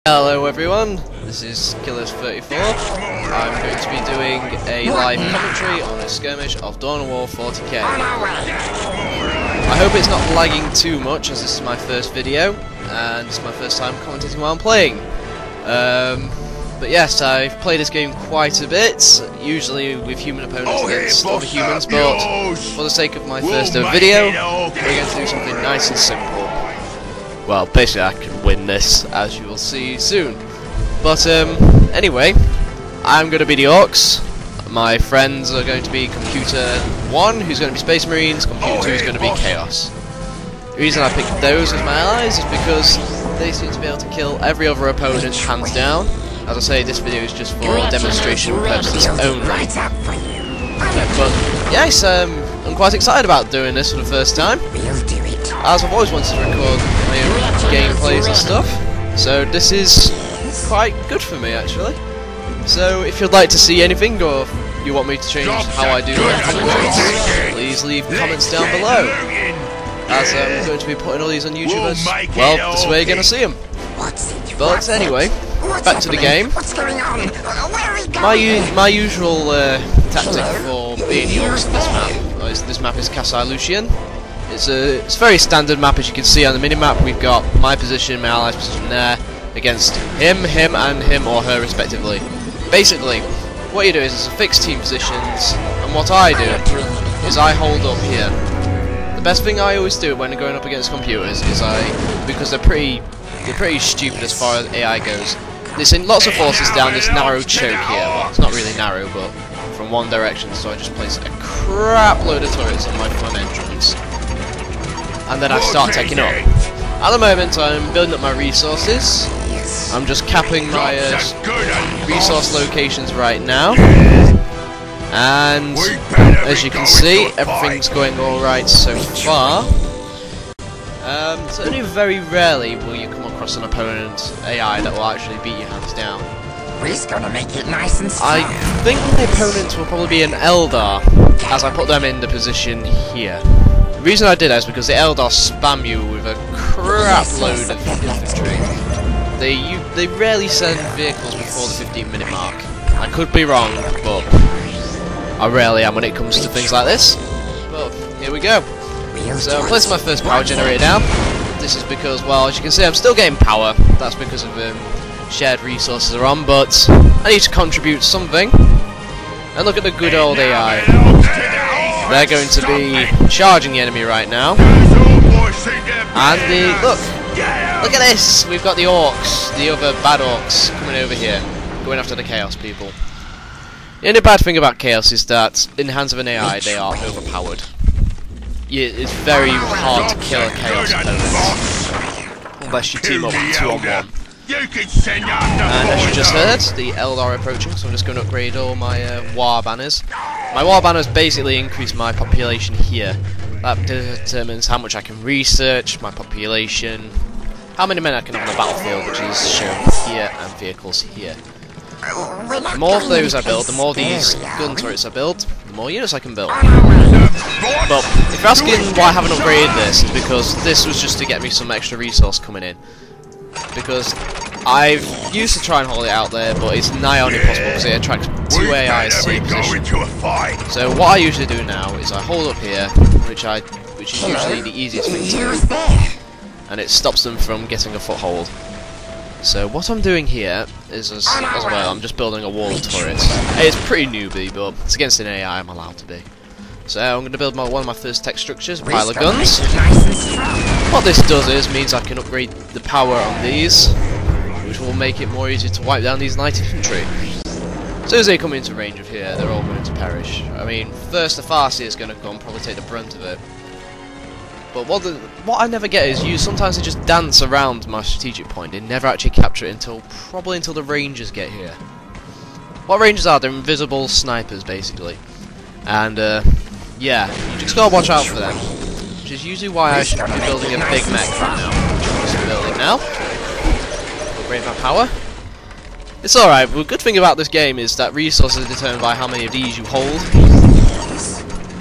Hello everyone, this is Killers34. I'm going to be doing a live commentary on a skirmish of Dawn of War 40k. I hope it's not lagging too much, as this is my first video, and it's my first time commentating while I'm playing. But yes, I've played this game quite a bit, usually with human opponents against other humans, but for the sake of my first ever video, we're going to do something nice and simple. Well, basically I can win this, as you will see soon. But anyway, I'm going to be the Orcs. My friends are going to be Computer 1, who's going to be Space Marines, Computer 2 is going to be Chaos. The reason I picked those as my allies is because they seem to be able to kill every other opponent hands down. As I say, this video is just for demonstration purposes only. But yes, I'm quite excited about doing this for the first time, as I've always wanted to record my own gameplays and stuff, so this is quite good for me actually. So if you'd like to see anything, or you want me to change how I do my commentaries, please leave comments down below, as I'm going to be putting all these on YouTube as well. This is where you're going to see them. But anyway, back to the game. My usual tactic for being the Orcs in this map is Kasai Lucian. It's a very standard map, as you can see on the minimap. We've got my position, my ally's position there, against him, and him or her respectively. Basically, what you do is it's a fixed team positions, and what I do is I hold up here. The best thing I always do when going up against computers is because they're pretty stupid as far as AI goes. They send lots of forces down this narrow choke here. Well, it's not really narrow, but from one direction, so I just place a crap load of turrets on my front entrance. And then I start taking up. At the moment I'm building up my resources. I'm just capping my resource locations right now. And as you can see, everything's going alright so far. So only very rarely will you come across an opponent AI that will actually beat you hands down. We're gonna make it nice and slow. I think the opponent will probably be an Eldar, as I put them in the position here. The reason I did that is because the Eldar spam you with a crap load of infantry. They rarely send vehicles before the 15-minute mark. I could be wrong, but I rarely am when it comes to things like this. But here we go. So I'm placing my first power generator down. This is because, well, as you can see, I'm still getting power. That's because of shared resources are on, but I need to contribute something. And look at the good old AI. They're going to be charging the enemy right now. And look at this! We've got the Orcs, the other bad Orcs, coming over here, going after the Chaos people. The only bad thing about Chaos is that, in the hands of an AI, they are overpowered. It's very hard to kill a Chaos opponent, unless you team up 2-on-1. And as you just heard, the Eldar are approaching, so I'm just going to upgrade all my war banners. My war banners basically increase my population here. That determines how much I can research, my population, how many men I can have on the battlefield, which is shown here, and vehicles here. The more of those I build, the more of these gun turrets I build, the more units I can build. But if you're asking why I haven't upgraded this, it's because this was just to get me some extra resource coming in. Because I've used to try and hold it out there, but it's nigh on impossible because it attracts 2 AIs to your position. So what I usually do now is I hold up here, which is usually the easiest thing to do, and it stops them from getting a foothold. So what I'm doing here is as well, I'm just building a wall of turrets. It's pretty newbie, but it's against an AI, I'm allowed to be. So I'm going to build one of my first tech structures, a pile of guns. What this does means I can upgrade the power on these, which will make it more easy to wipe down these light infantry. As soon as they come into range of here, they're all going to perish. I mean, first the Farsi is going to come, probably take the brunt of it. But what I never get is sometimes they just dance around my strategic point. They never actually capture it probably until the Rangers get here. What Rangers are? They're invisible snipers, basically. And yeah, you just gotta watch out for them. Which is usually why I should be building a big mech right now. Which I'm just building now. Upgrade my power. It's alright, the good thing about this game is that resources are determined by how many of these you hold.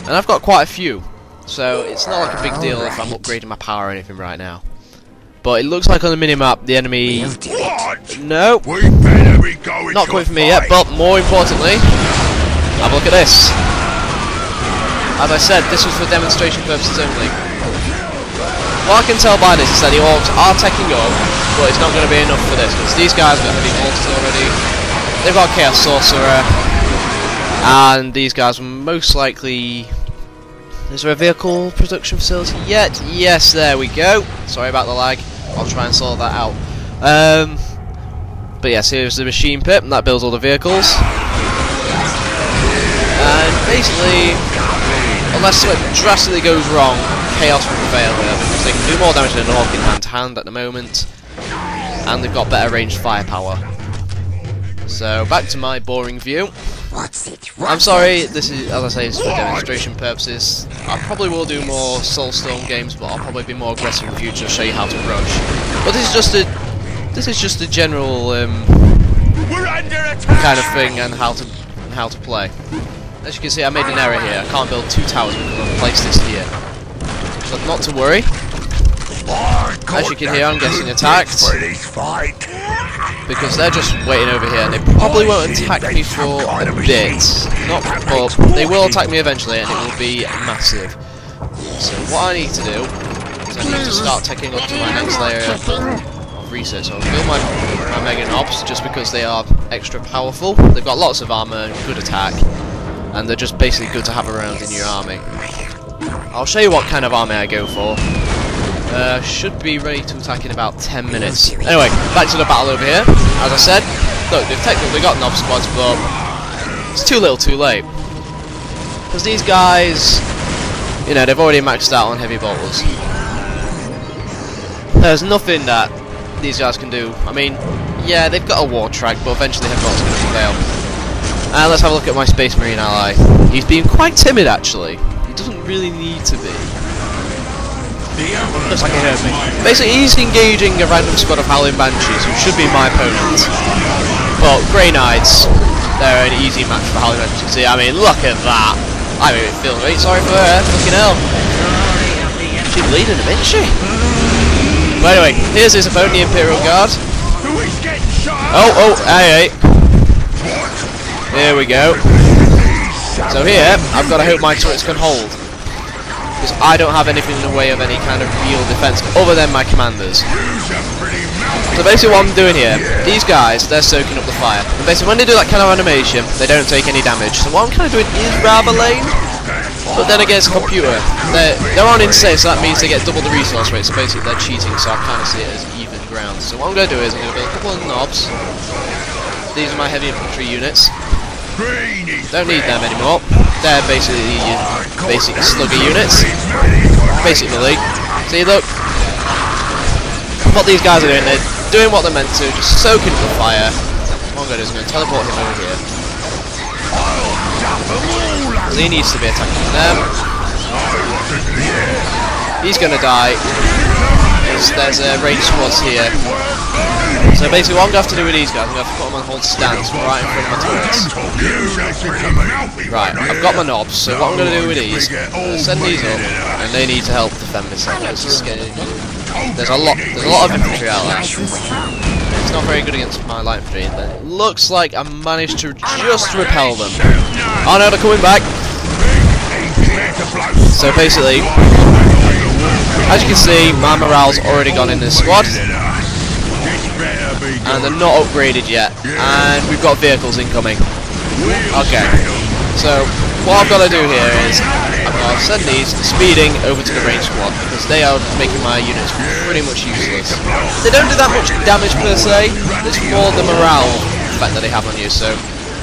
And I've got quite a few. So it's not like a big deal if I'm upgrading my power or anything right now. But it looks like on the minimap the enemy... No, We better be going not coming for me yet, but more importantly, have a look at this. As I said, this was for demonstration purposes only. What I can tell by this is that the orcs are taking up, but it's not going to be enough for this, because these guys have got heavy mortars already, they've got Chaos Sorcerer, and these guys will most likely... Is there a vehicle production facility yet? Yes, there we go. Sorry about the lag, I'll try and sort that out. But yes, here's the machine pit, and that builds all the vehicles. And basically, unless something drastically goes wrong, Chaos will prevail here, because they can do more damage than an orc in hand-to-hand at the moment, and they've got better ranged firepower. So, back to my boring view. I'm sorry, this is, as I say, this is for demonstration purposes. I probably will do more Soulstorm games, but I'll probably be more aggressive in the future, show you how to rush. But this is just a general kind of thing and how to play. As you can see, I made an error here. I can't build 2 towers because I've placed this here. But not to worry. As you can hear, I'm getting attacked because they're just waiting over here. They probably won't attack me for a bit, but they will attack me eventually, and it will be massive. So what I need to do is I need to start taking up to my next layer of research. So I'll build my Mega Knobs just because they are extra powerful. They've got lots of armor and good attack, and they're just basically good to have around in your army. I'll show you what kind of army I go for. Should be ready to attack in about 10 minutes. Anyway, back to the battle over here. As I said, look, they've technically got knob squads, but it's too little too late. Because these guys, you know, they've already maxed out on heavy bolters. There's nothing that these guys can do. I mean, yeah, they've got a war track, but eventually heavy bolters are going to prevail. And let's have a look at my Space Marine ally. He's being quite timid, actually. He doesn't really need to be. Looks like he heard me. Basically, he's engaging a random squad of Howling Banshees, who should be my opponent. But Grey Knights, they're an easy match for Howling Banshees. See, I mean, look at that. I mean, feel right sorry for her. Fucking hell. She's leading him, isn't she? But anyway, here's his opponent, the Imperial Guard. Oh, hey. Here we go. So here, I've got to hope my turrets can hold. Because I don't have anything in the way of any kind of real defense other than my commanders. So basically what I'm doing here, these guys, they're soaking up the fire. And basically when they do that kind of animation, they don't take any damage. So what I'm kind of doing is rather lame. But then against a computer, they're on insane, so that means they get double the resource rate. So basically they're cheating, so I kind of see it as even ground. So what I'm going to do is I'm going to build a couple of knobs. These are my heavy infantry units. Don't need them anymore. They're basically your basic slugger units. Basically. See, look. What these guys are doing, they're doing what they're meant to, just soaking up the fire. What I'm going to do is I'm going to teleport him over here. So he needs to be attacking them. He's going to die. There's range squads here. So basically what I'm going to have to do with these guys, I'm going to have to put them on hold stance right in front of my turrets. Right, I've got my knobs, so what I'm going to do with these, I'm going to send these up, and they need to help defend this side. There's a lot of infantry out there. It's not very good against my light infantry, and it looks like I managed to just repel them. Oh no, they're coming back! So basically, as you can see, my morale's already gone in this squad. And they're not upgraded yet, and we've got vehicles incoming. Okay, so what I've got to do here is I've got to send these speeding over to the range squad, because they are making my units pretty much useless. They don't do that much damage per se, it's more the morale effect that they have on you, so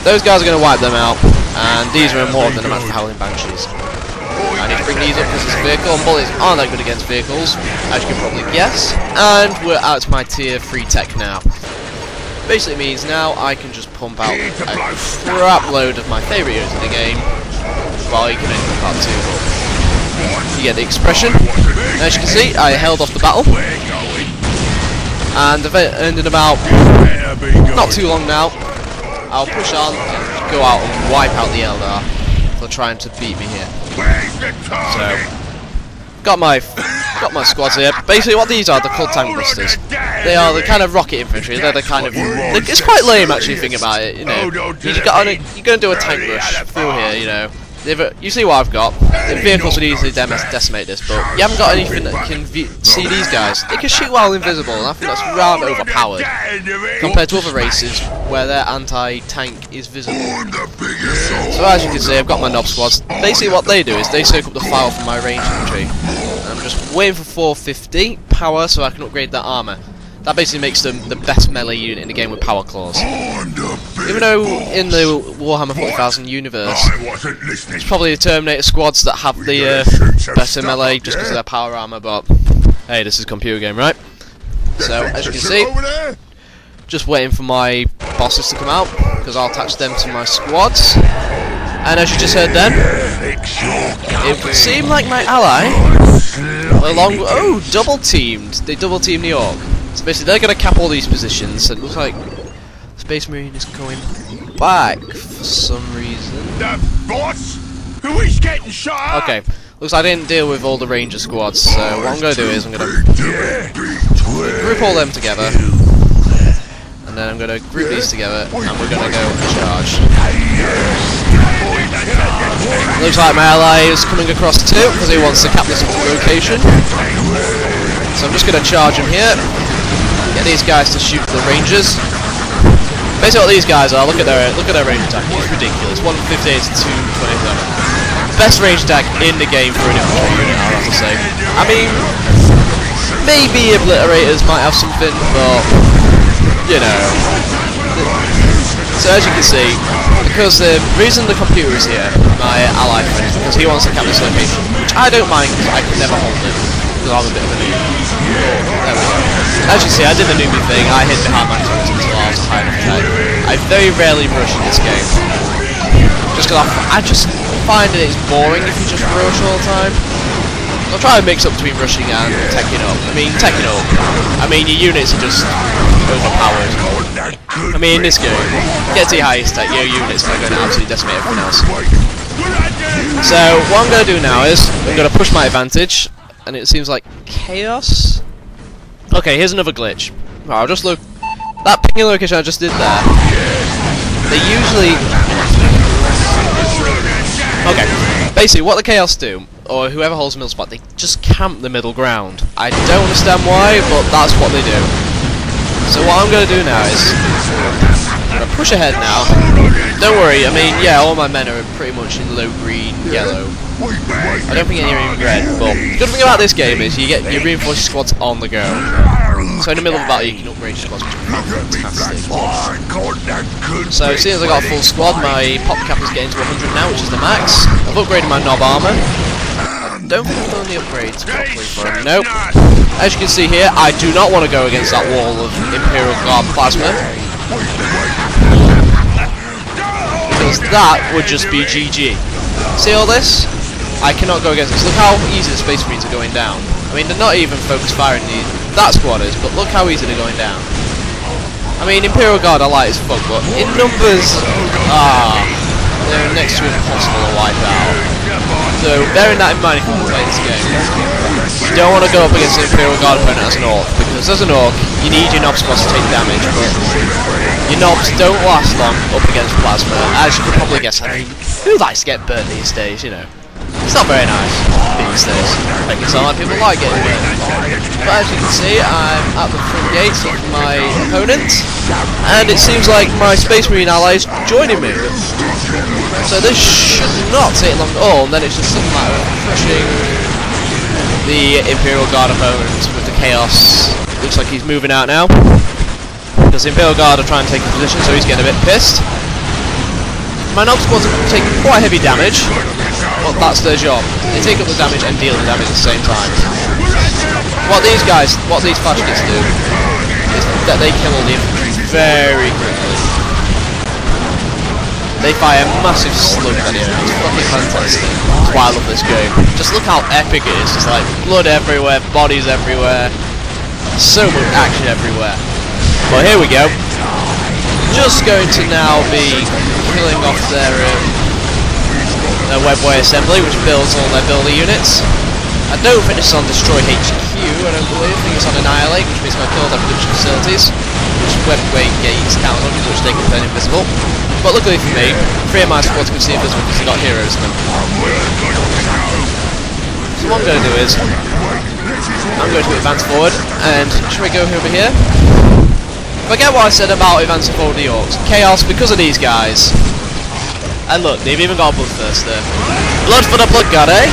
those guys are going to wipe them out, and these are more than a match for Howling Banshees. I need to bring these up because it's a vehicle, and bullets aren't that good against vehicles, as you can probably guess. And we're out to my tier 3 tech now. Basically means now I can just pump out a crap load of my favourite units in the game, while you can enter part 2. You get the expression. As you can see, I held off the battle, and in about not too long now, I'll push on and go out and wipe out the Eldar for trying to beat me here. So, got my squads here. Basically, what these are, they're called tank busters. They are the kind of rocket infantry. They're the kind of. It's quite lame actually. Think about it. You know, you're gonna do a tank rush through here. You know, you see what I've got. The vehicles would easily decimate this, but you haven't got anything that can see these guys. They can shoot while invisible, and I think that's rather overpowered compared to other races where their anti-tank is visible. So as you can see, I've got my knob squads. Basically, what they do is they soak up the fire from my range infantry. And I'm just waiting for 450 power so I can upgrade their armour. That basically makes them the best melee unit in the game with power claws. Even though in the Warhammer 40,000 universe, it's probably the Terminator squads that have the better melee just because of their power armour, but hey, this is a computer game, right? So, as you can see, just waiting for my bosses to come out, because I'll attach them to my squads. And as you just heard then, it would seem like my ally, double teamed. They double teamed the Orc. So basically they're going to cap all these positions, and it looks like Space Marine is going back for some reason. The boss? Who is getting shot? Okay, looks like I didn't deal with all the Ranger squads, so what I'm going to do is I'm going to group all them together, and then I'm going to group these together, and we're going to go charge. Looks like my ally is coming across too, because he wants to cap this location. So I'm just going to charge him here. Get these guys to shoot the Rangers. Basically what these guys are, look at their range attack, it's ridiculous. 158 to 227. Best range attack in the game for an infantry unit, I'll have to say. I mean, maybe Obliterators might have something, but, you know. So as you can see, because the reason the computer is here, my ally friend, is because he wants to cap this location, which I don't mind because I can never hold it, because I'm a bit of a noob. There we go. As you see, I did the newbie thing, I hid behind my turrets until I was high enough ahead. I very rarely rush in this game, just because I just find that it's boring if you just rush all the time. I'll try and mix up between rushing and teching up. I mean, your units are just overpowered. I mean, in this game, get to your highest tech, your units are going to absolutely decimate everyone else. So, what I'm going to do now is, I'm going to push my advantage, and it seems like chaos. Okay, here's another glitch. Right, I'll just look. That pinging location I just did there, they usually... Okay, basically what the chaos do, or whoever holds the middle spot, they just camp the middle ground. I don't understand why, but that's what they do. So what I'm going to do now is, I'm going to push ahead now. Don't worry, I mean, yeah, all my men are pretty much in low green, yellow. I don't think any are in red, but the good thing about this game is you get your reinforced squads on the go. So in the middle of a battle you can upgrade your squads, which is fantastic. So as soon as I got a full squad, my pop cap is getting to 100 now, which is the max. I've upgraded my knob armour. I don't think I've done the upgrades properly for him. Nope. As you can see here, I do not want to go against that wall of Imperial Guard plasma, because that would just be GG. See all this? I cannot go against this. Look how easy the Space Marines are going down. I mean, they're not even focused firing that squad is, but look how easy they're going down. I mean, Imperial Guard are light as fuck, but in numbers, they're next to impossible to wipe out. So, bearing that in mind if you want to play this game, you don't want to go up against an Imperial Guard opponent as an Orc, because as an Orc, you need your knob squads to take damage, but your knobs don't last long up against plasma, as you can probably guess. I mean, who likes to get burnt these days, you know? It's not very nice these days. Making some people like getting burnt. But as you can see, I'm at the front gates of my opponent, and it seems like my Space Marine ally is joining me. So this should not take long at all, and then it's just a matter of pushing the Imperial Guard opponent with the chaos. Looks like he's moving out now, because the Imperial Guard are trying to take a position, so he's getting a bit pissed. My knob squads are taking quite heavy damage, but that's their job. They take up the damage and deal the damage at the same time. What these flash kits do is that they kill all the infantry very quickly. They fire massive slugs at you. It's fucking fantastic. That's why I love this game. Just look how epic it is. Just like blood everywhere, bodies everywhere, so much action everywhere. Well, here we go. Just going to now be killing off their webway assembly, which builds all their builder units. I don't think this is on Destroy HQ, I don't believe. I think it's on Annihilate, which means I killed their production facilities, which webway gates count on, which they can turn invisible. But luckily for me, 3 of my squads can see invisible because they got heroes in them. So what I'm going to do is, I'm going to advance forward, and should we go over here? Forget what I said about advancing forward the orcs. Chaos because of these guys. And look, they've even got a bloodthirster. Blood for the blood god, eh?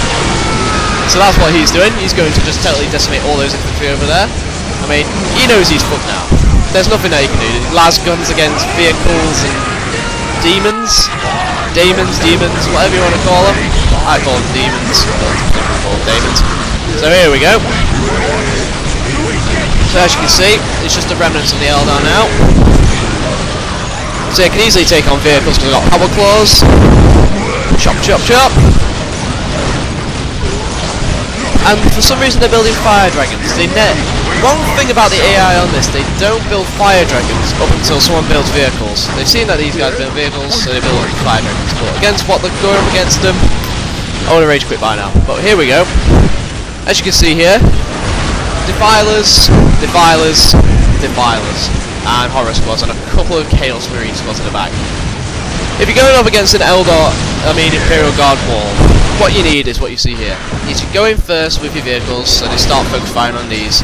So that's what he's doing. He's going to just totally decimate all those infantry over there. I mean, he knows he's fucked now. There's nothing that he can do. Las guns against vehicles and demons. Demons, whatever you want to call them. I call them demons. I call them demons. So here we go. So as you can see, it's just the remnants of the Eldar now. So you can easily take on vehicles because we've got power claws. Chop, chop, chop. And for some reason they're building fire dragons. One thing about the AI on this, they don't build fire dragons up until someone builds vehicles. They've seen that these guys build vehicles, so they build fire dragons. But against what they're going up against them, I would have rage quit by now. But here we go. As you can see here, Defilers, and Horror squads, and a couple of Chaos Marine squads in the back. If you're going up against an Imperial Guard wall, what you need is what you see here. You need to go in first with your vehicles, so they start focus firing on these.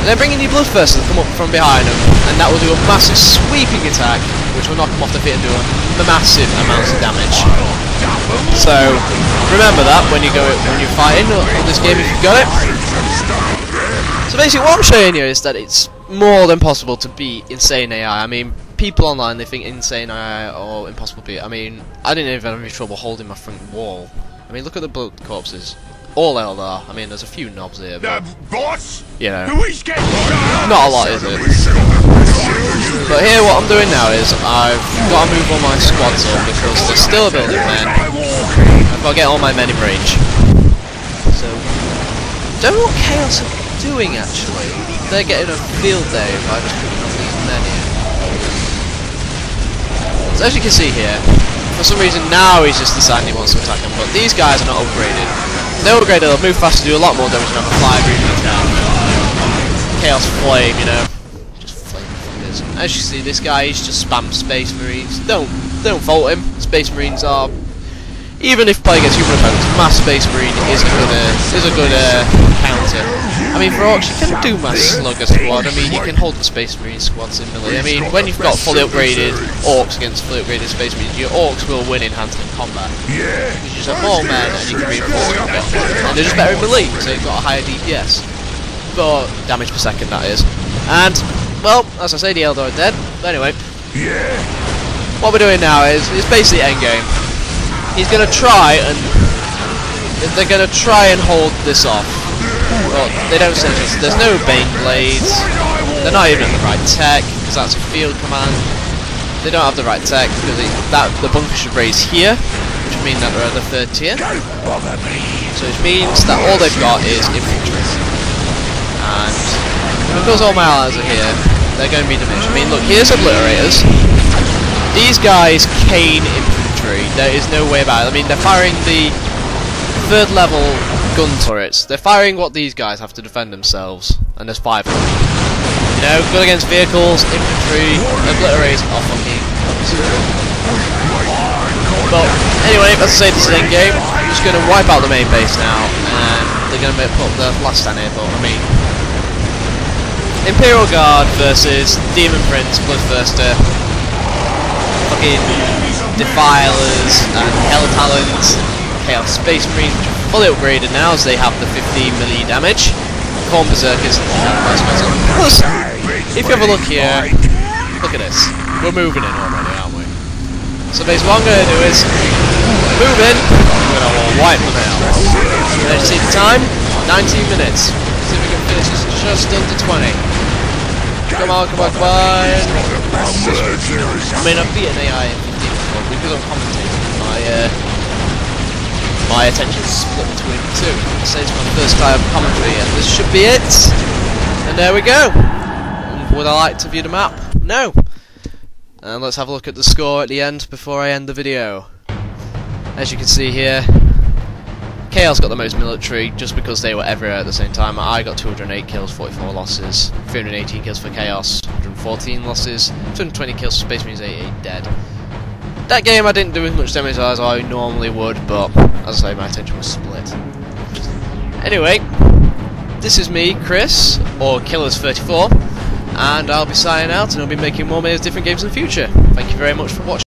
And then bring in your Bloodthirsters and come up from behind them, and that will do a massive sweeping attack, which will knock them off the feet and do a massive amounts of damage. So remember that when you're fighting on this game if you've got it. So basically what I'm showing you is that it's more than possible to beat insane AI. I mean, people online, they think insane AI or impossible to beat. I mean, I didn't even have any trouble holding my front wall. I mean, look at the blood corpses. All Eldar. I mean, there's a few knobs here, but boss? you know, Not a lot, is it? But here, what I'm doing now is I've got to move all my squads up because there's still a building men. I've got to get all my men in range. So, don't know what Chaos are doing actually. They're getting a field day by just putting on these men here. So as you can see here, for some reason now he's just deciding he wants to attack them, but these guys are not upgraded. If they're upgraded, they'll move fast to do a lot more damage and have a fly breathing attack. Chaos Flame, you know. Just flame fingers. As you see, this guy is just spam Space Marines. Don't fault him. Space Marines are, even if playing against human opponents, Mass Space Marine is a good counter. I mean, for Orcs, you can do Mass Slugger squad. I mean, you can hold the Space Marine squads in melee. I mean, when you've got fully upgraded Orcs against fully upgraded Space Marines, your Orcs will win in hand-to-hand combat. Because you just have more men and you can reinforce them. And they're just better in melee, so you've got a higher DPS. But damage per second, that is. And, well, as I say, the Eldar are dead. But anyway, what we're doing now is basically endgame. He's gonna try and they're gonna try and hold this off. Well, they don't say this. There's no Bane Blades. They're not even the right tech because that's a field command. They don't have the right tech because the bunker should raise here, which would mean that they're at the 3rd tier. So it means that all they've got is infantry. And because all my allies are here, they're going to be diminished. I mean, look, here's Obliterators. These guys cane infantry. There is no way about it. I mean, they're firing the 3rd level gun turrets. They're firing what these guys have to defend themselves, and there's 5 of them. You know, good against vehicles, infantry, Obliterators are fucking absurd. But anyway, as I say, this is endgame. I'm just going to wipe out the main base now, and they're going to put up the last stand here. But I mean, Imperial Guard versus Demon Prince, Bloodthirster, fucking Defilers and Hell Talons, Chaos Space Marines, which are fully upgraded now as they have the 15 melee damage. Corn Berserkers and vice versa. Plus, if you have a look here, look at this. We're moving in already, aren't we? So basically what I'm going to do is move in, I'm going to wipe them out. And then see the time, 19 minutes. See if we can finish this just under 20. Come on, come on, come on. I mean, I've beaten AI in 15 before because I'm commentating. My attention's split between the two. So it's my first time commentary, and this should be it. And there we go. And would I like to view the map? No. And let's have a look at the score at the end before I end the video. As you can see here, Chaos got the most military just because they were everywhere at the same time. I got 208 kills, 44 losses, 318 kills for Chaos, 114 losses, 220 kills for Space Marines, 88 dead. That game I didn't do as much damage as I normally would, but as I say, my attention was split. Anyway, this is me, Chris, or Killers34, and I'll be signing out and I'll be making more different games in the future. Thank you very much for watching.